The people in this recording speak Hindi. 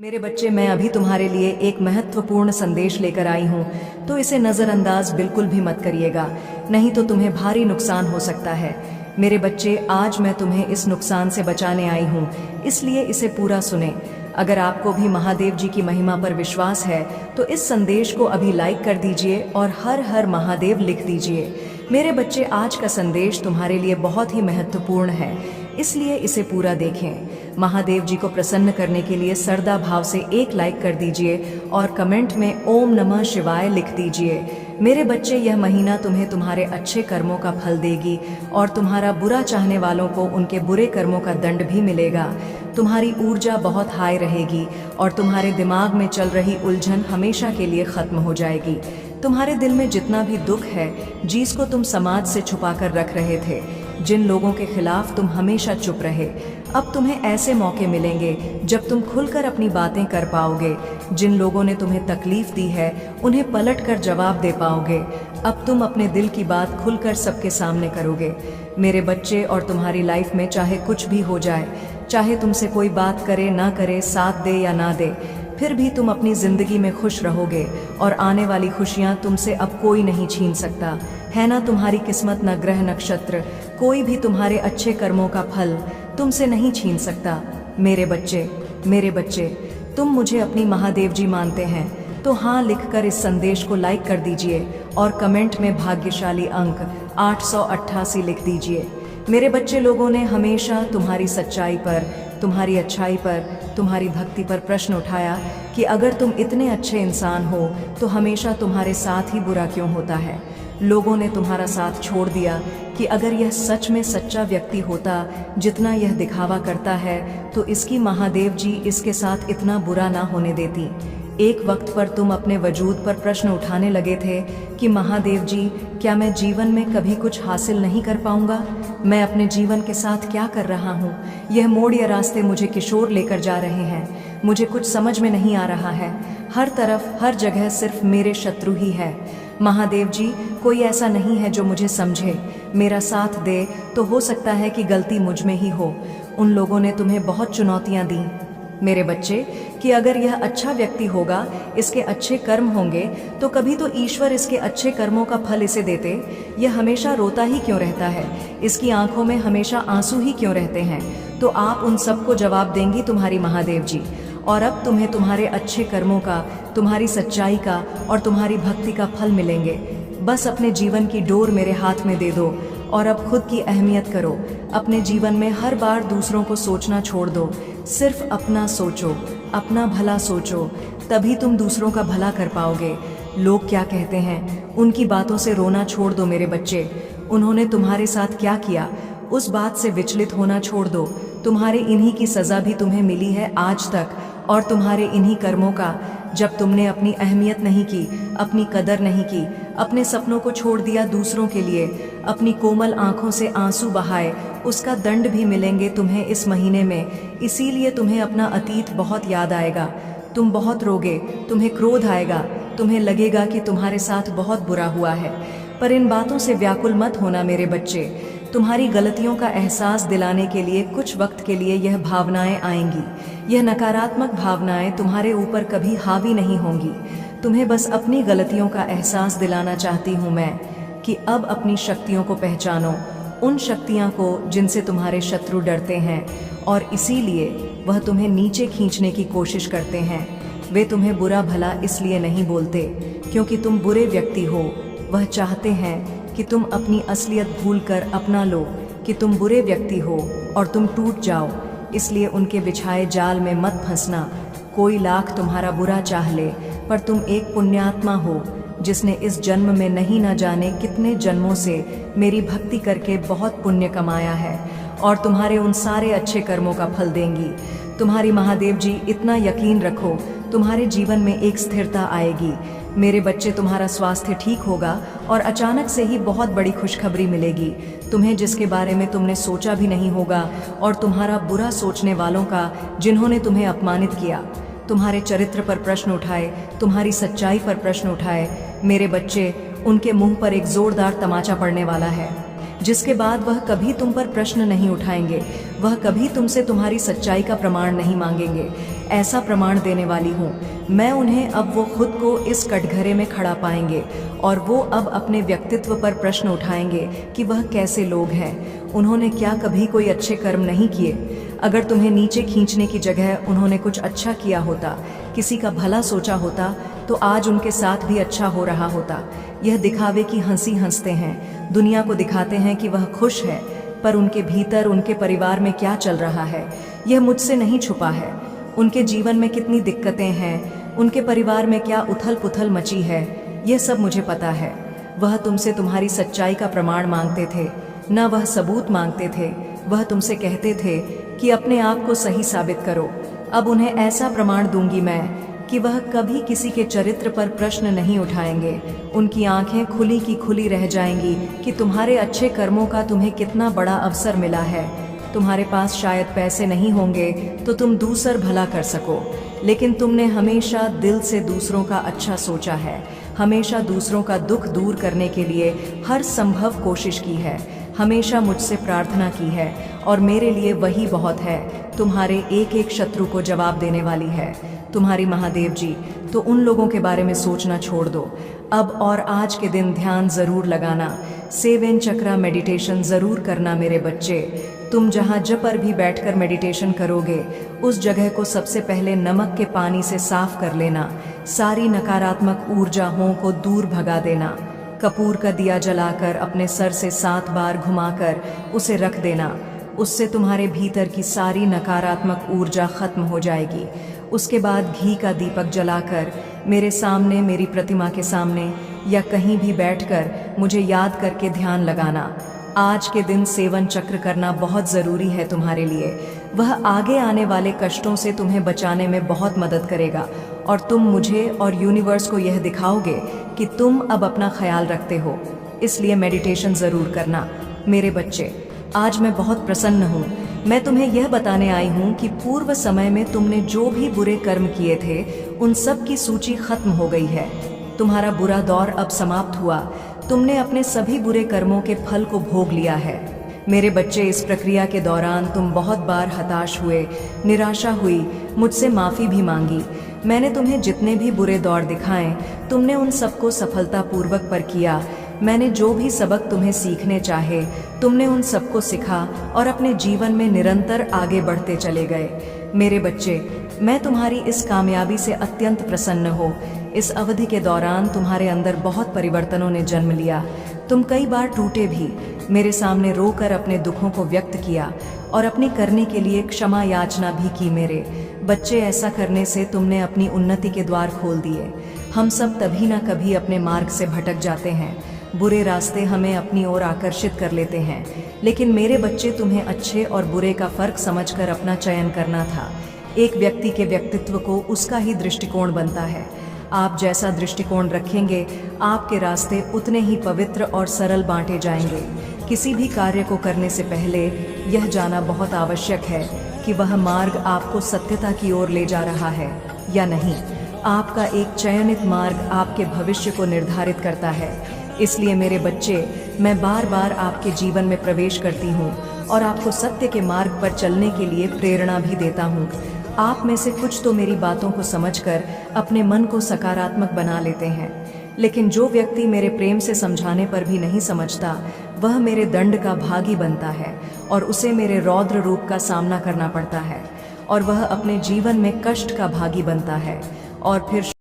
मेरे बच्चे, मैं अभी तुम्हारे लिए एक महत्वपूर्ण संदेश लेकर आई हूँ, तो इसे नज़रअंदाज बिल्कुल भी मत करिएगा, नहीं तो तुम्हें भारी नुकसान हो सकता है। मेरे बच्चे, आज मैं तुम्हें इस नुकसान से बचाने आई हूँ, इसलिए इसे पूरा सुने। अगर आपको भी महादेव जी की महिमा पर विश्वास है तो इस संदेश को अभी लाइक कर दीजिए और हर हर महादेव लिख दीजिए। मेरे बच्चे, आज का संदेश तुम्हारे लिए बहुत ही महत्वपूर्ण है, इसलिए इसे पूरा देखें। महादेव जी को प्रसन्न करने के लिए श्रद्धा भाव से एक लाइक कर दीजिए और कमेंट में ओम नमः शिवाय लिख दीजिए। मेरे बच्चे, यह महीना तुम्हें तुम्हारे अच्छे कर्मों का फल देगी और तुम्हारा बुरा चाहने वालों को उनके बुरे कर्मों का दंड भी मिलेगा। तुम्हारी ऊर्जा बहुत हाई रहेगी और तुम्हारे दिमाग में चल रही उलझन हमेशा के लिए खत्म हो जाएगी। तुम्हारे दिल में जितना भी दुख है, जिसको तुम समाज से छुपा कर रख रहे थे, जिन लोगों के खिलाफ तुम हमेशा चुप रहे, अब तुम्हें ऐसे मौके मिलेंगे जब तुम खुलकर अपनी बातें कर पाओगे। जिन लोगों ने तुम्हें तकलीफ दी है, उन्हें पलट कर जवाब दे पाओगे। अब तुम अपने दिल की बात खुलकर सबके सामने करोगे। मेरे बच्चे, और तुम्हारी लाइफ में चाहे कुछ भी हो जाए, चाहे तुमसे कोई बात करे ना करे, साथ दे या ना दे, फिर भी तुम अपनी जिंदगी में खुश रहोगे और आने वाली खुशियां तुमसे अब कोई नहीं छीन सकता। है ना तुम्हारी किस्मत, न ग्रह नक्षत्र, कोई भी तुम्हारे अच्छे कर्मों का फल तुमसे नहीं छीन सकता। मेरे बच्चे, तुम मुझे अपनी महादेव जी मानते हैं तो हाँ लिखकर इस संदेश को लाइक कर दीजिए और कमेंट में भाग्यशाली अंक 888 लिख दीजिए। मेरे बच्चे, लोगों ने हमेशा तुम्हारी सच्चाई पर, तुम्हारी अच्छाई पर, तुम्हारी भक्ति पर प्रश्न उठाया कि अगर तुम इतने अच्छे इंसान हो तो हमेशा तुम्हारे साथ ही बुरा क्यों होता है। लोगों ने तुम्हारा साथ छोड़ दिया कि अगर यह सच में सच्चा व्यक्ति होता जितना यह दिखावा करता है तो इसकी महादेव जी इसके साथ इतना बुरा ना होने देती। एक वक्त पर तुम अपने वजूद पर प्रश्न उठाने लगे थे कि महादेव जी, क्या मैं जीवन में कभी कुछ हासिल नहीं कर पाऊंगा? मैं अपने जीवन के साथ क्या कर रहा हूँ? यह मोड़ या रास्ते मुझे किशोर लेकर जा रहे हैं, मुझे कुछ समझ में नहीं आ रहा है। हर तरफ, हर जगह सिर्फ मेरे शत्रु ही है। महादेव जी, कोई ऐसा नहीं है जो मुझे समझे, मेरा साथ दे, तो हो सकता है कि गलती मुझ में ही हो। उन लोगों ने तुम्हें बहुत चुनौतियां दी मेरे बच्चे, कि अगर यह अच्छा व्यक्ति होगा, इसके अच्छे कर्म होंगे, तो कभी तो ईश्वर इसके अच्छे कर्मों का फल इसे देते। यह हमेशा रोता ही क्यों रहता है? इसकी आंखों में हमेशा आंसू ही क्यों रहते हैं? तो आप उन सबको जवाब देंगी तुम्हारी महादेव जी। और अब तुम्हें तुम्हारे अच्छे कर्मों का, तुम्हारी सच्चाई का और तुम्हारी भक्ति का फल मिलेंगे। बस अपने जीवन की डोर मेरे हाथ में दे दो और अब खुद की अहमियत करो। अपने जीवन में हर बार दूसरों को सोचना छोड़ दो, सिर्फ अपना सोचो, अपना भला सोचो, तभी तुम दूसरों का भला कर पाओगे। लोग क्या कहते हैं, उनकी बातों से रोना छोड़ दो मेरे बच्चे। उन्होंने तुम्हारे साथ क्या किया, उस बात से विचलित होना छोड़ दो। तुम्हारे इन्हीं की सज़ा भी तुम्हें मिली है आज तक, और तुम्हारे इन्हीं कर्मों का। जब तुमने अपनी अहमियत नहीं की, अपनी कदर नहीं की, अपने सपनों को छोड़ दिया दूसरों के लिए, अपनी कोमल आंखों से आंसू बहाए, उसका दंड भी मिलेंगे तुम्हें इस महीने में। इसीलिए तुम्हें अपना अतीत बहुत याद आएगा, तुम बहुत रोगे, तुम्हें क्रोध आएगा, तुम्हें लगेगा कि तुम्हारे साथ बहुत बुरा हुआ है। पर इन बातों से व्याकुल मत होना मेरे बच्चे। तुम्हारी गलतियों का एहसास दिलाने के लिए कुछ वक्त के लिए यह भावनाएं आएंगी। यह नकारात्मक भावनाएं तुम्हारे ऊपर कभी हावी नहीं होंगी। तुम्हें बस अपनी गलतियों का एहसास दिलाना चाहती हूँ मैं, कि अब अपनी शक्तियों को पहचानो, उन शक्तियाँ को जिनसे तुम्हारे शत्रु डरते हैं और इसीलिए वह तुम्हें नीचे खींचने की कोशिश करते हैं। वे तुम्हें बुरा भला इसलिए नहीं बोलते क्योंकि तुम बुरे व्यक्ति हो, वह चाहते हैं कि तुम अपनी असलियत भूलकर अपना लो कि तुम बुरे व्यक्ति हो और तुम टूट जाओ। इसलिए उनके बिछाए जाल में मत फंसना। कोई लाख तुम्हारा बुरा चाह ले, पर तुम एक पुण्यात्मा हो जिसने इस जन्म में नहीं न जाने कितने जन्मों से मेरी भक्ति करके बहुत पुण्य कमाया है, और तुम्हारे उन सारे अच्छे कर्मों का फल देंगी तुम्हारी महादेव जी। इतना यकीन रखो, तुम्हारे जीवन में एक स्थिरता आएगी मेरे बच्चे। तुम्हारा स्वास्थ्य ठीक होगा और अचानक से ही बहुत बड़ी खुशखबरी मिलेगी तुम्हें, जिसके बारे में तुमने सोचा भी नहीं होगा। और तुम्हारा बुरा सोचने वालों का, जिन्होंने तुम्हें अपमानित किया, तुम्हारे चरित्र पर प्रश्न उठाए, तुम्हारी सच्चाई पर प्रश्न उठाए मेरे बच्चे, उनके मुंह पर एक जोरदार तमाचा पड़ने वाला है, जिसके बाद वह कभी तुम पर प्रश्न नहीं उठाएंगे। वह कभी तुमसे तुम्हारी सच्चाई का प्रमाण नहीं मांगेंगे। ऐसा प्रमाण देने वाली हूँ। मैं उन्हें अब वो खुद को इस कटघरे में खड़ा पाएंगे और वो अब अपने व्यक्तित्व पर प्रश्न उठाएंगे कि वह कैसे लोग हैं। उन्होंने क्या कभी कोई अच्छे कर्म नहीं किए? अगर तुम्हें नीचे खींचने की जगह उन्होंने कुछ अच्छा किया होता, किसी का भला सोचा होता, तो आज उनके साथ भी अच्छा हो रहा होता। यह दिखावे की हंसी हंसते हैं, दुनिया को दिखाते हैं कि वह खुश है, पर उनके भीतर उनके परिवार में क्या चल रहा है यह मुझसे नहीं छुपा है। उनके जीवन में कितनी दिक्कतें हैं, उनके परिवार में क्या उथल पुथल मची है, यह सब मुझे पता है। वह तुमसे तुम्हारी सच्चाई का प्रमाण मांगते थे, न वह सबूत मांगते थे। वह तुमसे कहते थे कि अपने आप को सही साबित करो। अब उन्हें ऐसा प्रमाण दूंगी मैं कि वह कभी किसी के चरित्र पर प्रश्न नहीं उठाएंगे। उनकी आंखें खुली की खुली रह जाएंगी कि तुम्हारे अच्छे कर्मों का तुम्हें कितना बड़ा अवसर मिला है। तुम्हारे पास शायद पैसे नहीं होंगे तो तुम दूसर भला कर सको, लेकिन तुमने हमेशा दिल से दूसरों का अच्छा सोचा है, हमेशा दूसरों का दुख दूर करने के लिए हर संभव कोशिश की है, हमेशा मुझसे प्रार्थना की है और मेरे लिए वही बहुत है। तुम्हारे एक एक शत्रु को जवाब देने वाली है तुम्हारी महादेव जी। तो उन लोगों के बारे में सोचना छोड़ दो अब, और आज के दिन ध्यान जरूर लगाना, 7 चक्रा मेडिटेशन जरूर करना मेरे बच्चे। तुम जहाँ जब पर भी बैठकर मेडिटेशन करोगे उस जगह को सबसे पहले नमक के पानी से साफ कर लेना। सारी नकारात्मक ऊर्जाओं को दूर भगा देना। कपूर का दिया जलाकर अपने सर से 7 बार घुमाकर उसे रख देना। उससे तुम्हारे भीतर की सारी नकारात्मक ऊर्जा खत्म हो जाएगी। उसके बाद घी का दीपक जलाकर मेरे सामने, मेरी प्रतिमा के सामने या कहीं भी बैठकर मुझे याद करके ध्यान लगाना। आज के दिन 7 चक्र करना बहुत ज़रूरी है तुम्हारे लिए। वह आगे आने वाले कष्टों से तुम्हें बचाने में बहुत मदद करेगा और तुम मुझे और यूनिवर्स को यह दिखाओगे कि तुम अब अपना ख्याल रखते हो। इसलिए मेडिटेशन ज़रूर करना मेरे बच्चे। आज मैं बहुत प्रसन्न हूँ। मैं तुम्हें यह बताने आई हूँ कि पूर्व समय में तुमने जो भी बुरे कर्म किए थे उन सब की सूची खत्म हो गई है। तुम्हारा बुरा दौर अब समाप्त हुआ। तुमने अपने सभी बुरे कर्मों के फल को भोग लिया है मेरे बच्चे। इस प्रक्रिया के दौरान तुम बहुत बार हताश हुए, निराशा हुई, मुझसे माफ़ी भी मांगी। मैंने तुम्हें जितने भी बुरे दौर दिखाए तुमने उन सबको सफलतापूर्वक पर किया। मैंने जो भी सबक तुम्हें सीखने चाहे तुमने उन सबको सीखा और अपने जीवन में निरंतर आगे बढ़ते चले गए मेरे बच्चे। मैं तुम्हारी इस कामयाबी से अत्यंत प्रसन्न हो। इस अवधि के दौरान तुम्हारे अंदर बहुत परिवर्तनों ने जन्म लिया। तुम कई बार टूटे भी, मेरे सामने रोकर अपने दुखों को व्यक्त किया और अपनी करने के लिए क्षमा याचना भी की मेरे बच्चे। ऐसा करने से तुमने अपनी उन्नति के द्वार खोल दिए। हम सब तभी न कभी अपने मार्ग से भटक जाते हैं। बुरे रास्ते हमें अपनी ओर आकर्षित कर लेते हैं, लेकिन मेरे बच्चे तुम्हें अच्छे और बुरे का फर्क समझकर अपना चयन करना था। एक व्यक्ति के व्यक्तित्व को उसका ही दृष्टिकोण बनता है। आप जैसा दृष्टिकोण रखेंगे आपके रास्ते उतने ही पवित्र और सरल बांटे जाएंगे। किसी भी कार्य को करने से पहले यह जाना बहुत आवश्यक है कि वह मार्ग आपको सत्यता की ओर ले जा रहा है या नहीं। आपका एक चयनित मार्ग आपके भविष्य को निर्धारित करता है। इसलिए मेरे बच्चे, मैं बार बार आपके जीवन में प्रवेश करती हूँ और आपको सत्य के मार्ग पर चलने के लिए प्रेरणा भी देता हूँ। आप में से कुछ तो मेरी बातों को समझकर अपने मन को सकारात्मक बना लेते हैं, लेकिन जो व्यक्ति मेरे प्रेम से समझाने पर भी नहीं समझता वह मेरे दंड का भागी बनता है और उसे मेरे रौद्र रूप का सामना करना पड़ता है और वह अपने जीवन में कष्ट का भागी बनता है और फिर